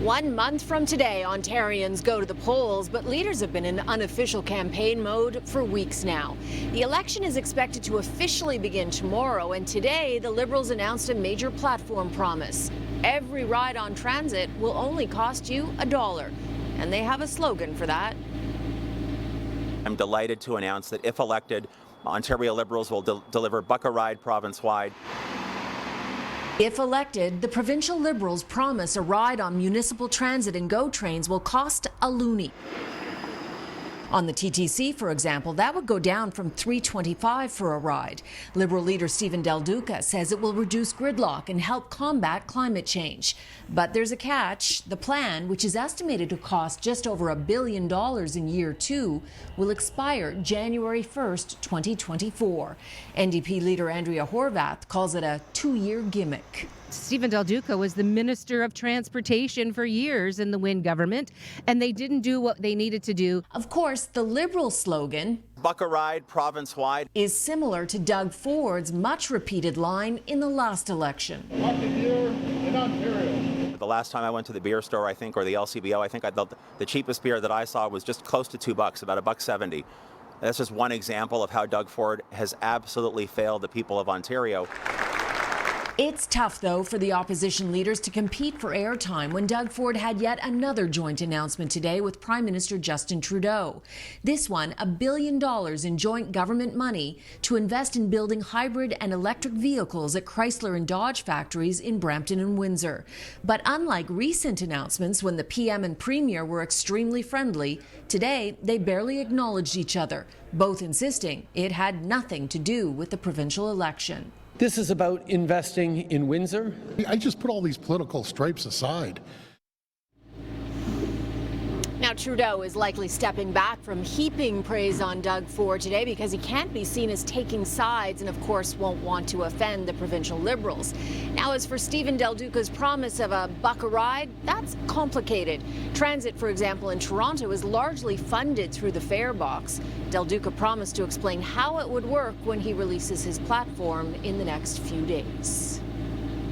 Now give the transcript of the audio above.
1 month from today, Ontarians go to the polls, but leaders have been in unofficial campaign mode for weeks now. The election is expected to officially begin tomorrow, and today the Liberals announced a major platform promise. Every ride on transit will only cost you $1, and they have a slogan for that. I'm delighted to announce that if elected, Ontario Liberals will deliver Buck a Ride province-wide. If elected, the provincial Liberals promise a ride on municipal transit and GO trains will cost a loonie. On the TTC, for example, that would go down from $3.25 for a ride. Liberal leader Stephen Del Duca says it will reduce gridlock and help combat climate change. But there's a catch. The plan, which is estimated to cost just over $1 billion in year 2, will expire January 1st, 2024. NDP leader Andrea Horwath calls it a 2-year gimmick. Stephen Del Duca was the Minister of Transportation for years in the Wynne government, and they didn't do what they needed to do. Of course, the Liberal slogan, Buck a Ride province-wide, is similar to Doug Ford's much-repeated line in the last election. Buck a beer in Ontario. The last time I went to the beer store, I think, or the LCBO, I think the cheapest beer that I saw was just close to $2, about $1.70. That's just one example of how Doug Ford has absolutely failed the people of Ontario. It's tough, though, for the opposition leaders to compete for airtime when Doug Ford had yet another joint announcement today with Prime Minister Justin Trudeau. This one, $1 billion in joint government money to invest in building hybrid and electric vehicles at Chrysler and Dodge factories in Brampton and Windsor. But unlike recent announcements when the PM and Premier were extremely friendly, today they barely acknowledged each other, both insisting it had nothing to do with the provincial election. This is about investing in Windsor. I just put all these political stripes aside. Now, Trudeau is likely stepping back from heaping praise on Doug Ford today because he can't be seen as taking sides and, of course, won't want to offend the provincial Liberals. Now, as for Stephen Del Duca's promise of a buck a ride, that's complicated. Transit, for example, in Toronto is largely funded through the fare box. Del Duca promised to explain how it would work when he releases his platform in the next few days.